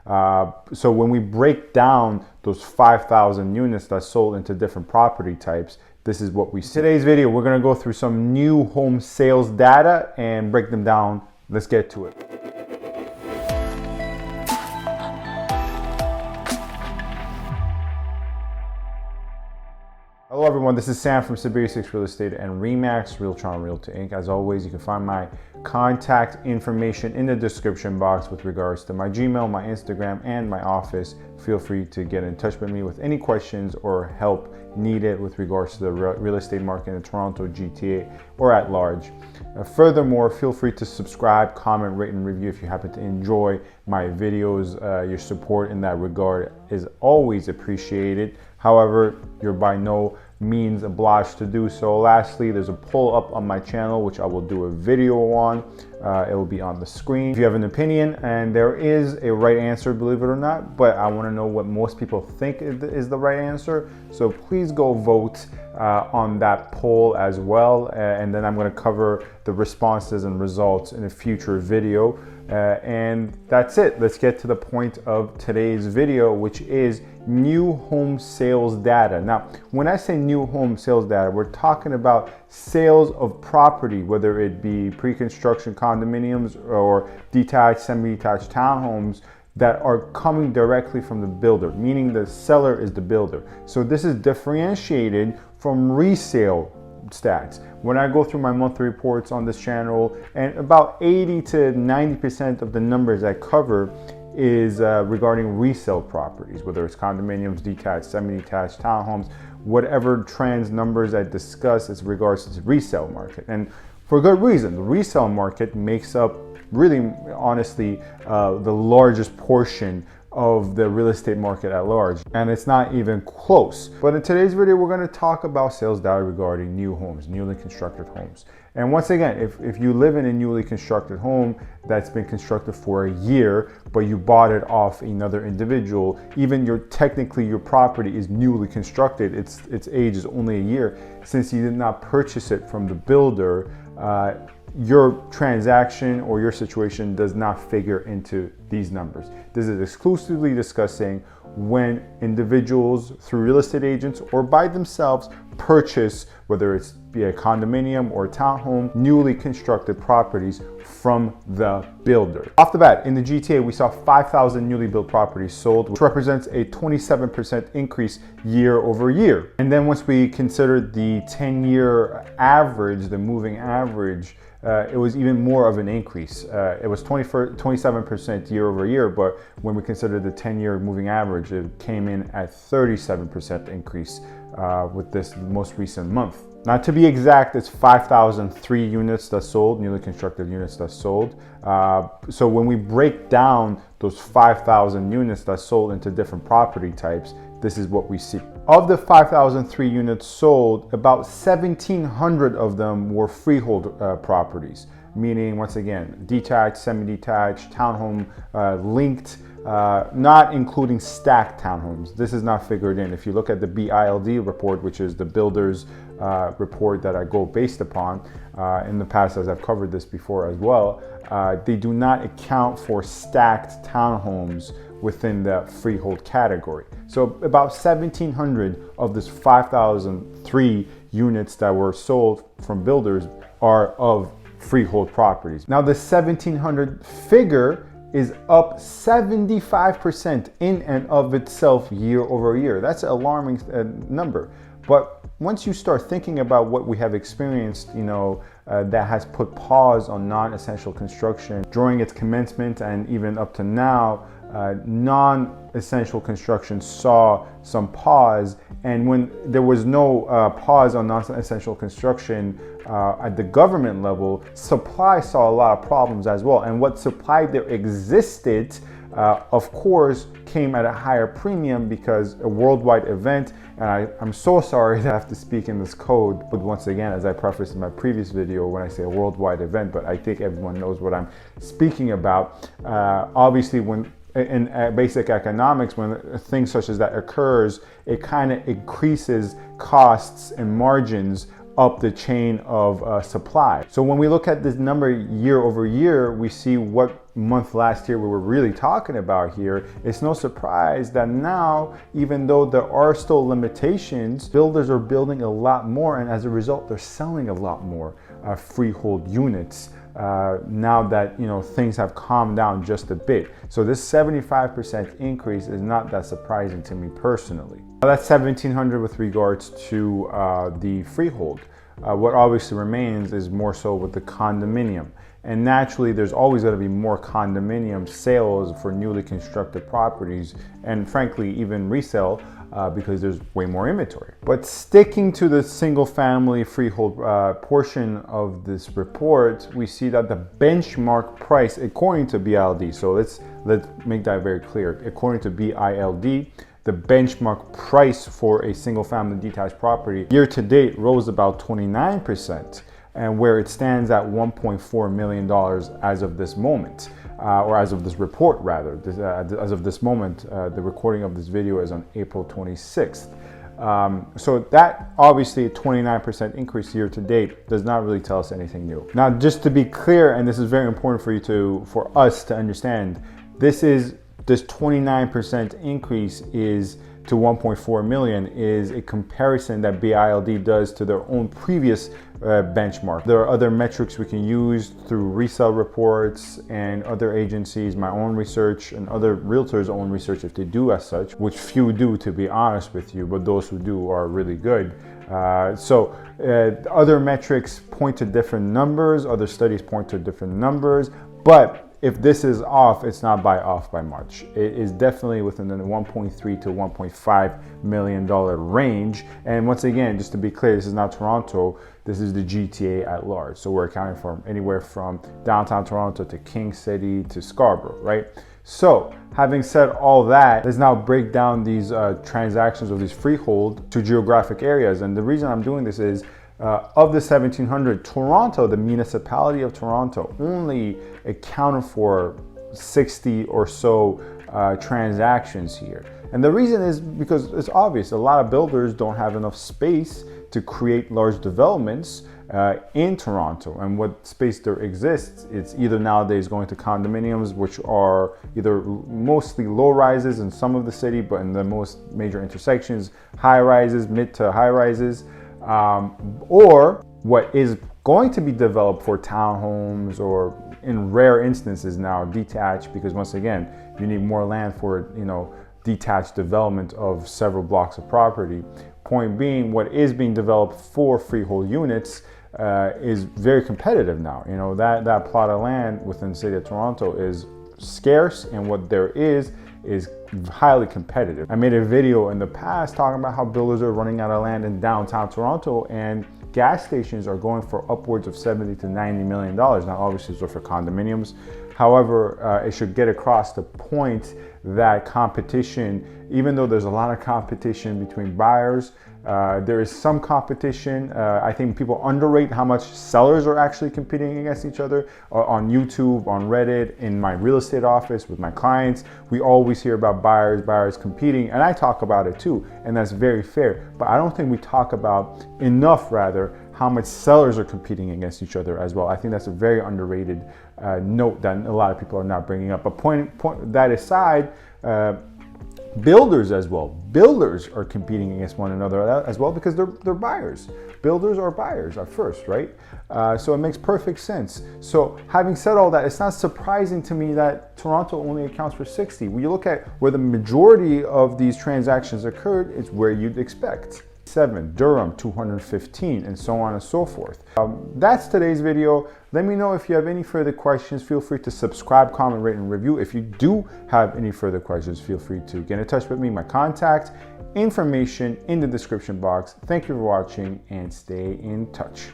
So when we break down those 5,000 units that sold into different property types, this is what we see. Today's video, we're going to go through some new home sales data and break them down. Let's get to it. Hello everyone, this is Sam from SaberiSixRealEstate and Remax Realtron Realty Inc. As always, you can find my contact information in the description box with regards to my Gmail, my Instagram, and my office. Feel free to get in touch with me with any questions or help needed with regards to the real estate market in Toronto, GTA, or at large. Furthermore, feel free to subscribe, comment, rate, and review if you happen to enjoy my videos. Your support in that regard is always appreciated. However, you're by no means obliged to do so. Lastly, there's a poll up on my channel, which I will do a video on. It will be on the screen. If you have an opinion, and there is a right answer, believe it or not, but I want to know what most people think is the right answer. So please go vote on that poll as well. And then I'm going to cover the responses and results in a future video. And that's it. Let's get to the point of today's video, which is new home sales data. Now, when I say new home sales data, we're talking about sales of property, whether it be pre-construction condominiums or detached, semi-detached townhomes that are coming directly from the builder, meaning the seller is the builder. So this is differentiated from resale stats. When I go through my monthly reports on this channel, and about 80 to 90% of the numbers I cover is regarding resale properties, whether it's condominiums, detached, semi-detached, townhomes, whatever trends, numbers I discuss is regards to the resale market. And for good reason. The resale market makes up really, honestly, the largest portion of the real estate market at large, and it's not even close. But in today's video, we're going to talk about sales data regarding new homes, newly constructed homes. And once again, if you live in a newly constructed home that's been constructed for a year, but you bought it off another individual, even technically your property is newly constructed, its age is only a year, since you did not purchase it from the builder, your transaction or your situation does not figure into these numbers. This is exclusively discussing when individuals through real estate agents or by themselves purchase, whether it's be a condominium or a townhome, newly constructed properties from the builder. Off the bat, in the GTA, we saw 5,000 newly built properties sold, which represents a 27% increase year over year. And then once we consider the 10-year average, the moving average, it was even more of an increase. It was 27% year over year, but when we consider the 10-year moving average, it came in at 37% increase with this most recent month. Now, to be exact, it's 5,003 units that sold, newly constructed units that sold. So when we break down those 5,000 units that sold into different property types, this is what we see. Of the 5,003 units sold, about 1,700 of them were freehold properties, meaning, once again, detached, semi-detached, townhome linked, not including stacked townhomes. This is not figured in. If you look at the BILD report, which is the builder's report that I go based upon, in the past, as I've covered this before as well, they do not account for stacked townhomes within the freehold category. So about 1,700 of this 5,003 units that were sold from builders are of freehold properties. Now the 1,700 figure is up 75% in and of itself year over year. That's an alarming number. But once you start thinking about what we have experienced, that has put pause on non-essential construction during its commencement and even up to now, non-essential construction saw some pause. And when there was no pause on non-essential construction at the government level, supply saw a lot of problems as well. And what supply there existed, of course, came at a higher premium because a worldwide event. And I'm so sorry to have to speak in this code, but once again, as I prefaced in my previous video, when I say a worldwide event, but I think everyone knows what I'm speaking about. Obviously, when in basic economics, when things such as that occurs, it kind of increases costs and margins up the chain of supply. So when we look at this number year over year, we see what month last year we were really talking about here. It's no surprise that now, even though there are still limitations, builders are building a lot more, and as a result, they're selling a lot more freehold units now that things have calmed down just a bit. So this 75% increase is not that surprising to me personally. Now that's 1,700 with regards to the freehold. What obviously remains is more so with the condominium. And naturally, there's always going to be more condominium sales for newly constructed properties, and frankly, even resale, because there's way more inventory. But sticking to the single family freehold portion of this report, we see that the benchmark price, according to BILD, so let's make that very clear. According to BILD, the benchmark price for a single family detached property year to date rose about 29%. And where it stands at $1.4 million as of this moment, or as of this report rather. As of this moment, the recording of this video is on April 26th. So that obviously a 29% increase year to date does not really tell us anything new. Now, just to be clear, and this is very important for us to understand, this 29% increase is to 1.4 million is a comparison that BILD does to their own previous benchmark. There are other metrics we can use through resale reports and other agencies, my own research and other realtors' own research if they do as such, which few do, to be honest with you, but those who do are really good. Other metrics point to different numbers, other studies point to different numbers, but if this is off, it's not off by much. It is definitely within the 1.3 to 1.5 million dollar range. And once again, just to be clear, this is not Toronto. This is the GTA at large. So we're accounting for anywhere from downtown Toronto to King City to Scarborough, right? So having said all that, let's now break down these transactions of these freehold to geographic areas. And the reason I'm doing this is of the 1,700, Toronto, the municipality of Toronto, only accounted for 60 or so transactions here. And the reason is because it's obvious, a lot of builders don't have enough space to create large developments in Toronto. And what space there exists, it's either nowadays going to condominiums, which are either mostly low rises in some of the city, but in the most major intersections, high rises, mid to high rises. Or what is going to be developed for townhomes, or in rare instances now detached, because once again, you need more land for detached development of several blocks of property. Point being, what is being developed for freehold units is very competitive now. That plot of land within the city of Toronto is scarce, and what there is highly competitive. I made a video in the past talking about how builders are running out of land in downtown Toronto, and gas stations are going for upwards of $70 to $90 million. Now, obviously, those are for condominiums. However, it should get across the point that competition, even though there's a lot of competition between buyers, there is some competition. I think people underrate how much sellers are actually competing against each other on YouTube, on Reddit, in my real estate office with my clients. We always hear about buyers competing, and I talk about it too, and that's very fair. But I don't think we talk about enough, rather, how much sellers are competing against each other as well. I think that's a very underrated note that a lot of people are not bringing up. But point that aside, builders as well. Builders are competing against one another as well, because they're buyers. Builders are buyers at first, right? So it makes perfect sense. So having said all that, it's not surprising to me that Toronto only accounts for 60. When you look at where the majority of these transactions occurred, it's where you'd expect. 7, Durham 215, and so on and so forth. That's today's video. Let me know if you have any further questions. Feel free to subscribe, comment, rate, and review. If you do have any further questions, feel free to get in touch with me. My contact information in the description box. Thank you for watching, and stay in touch.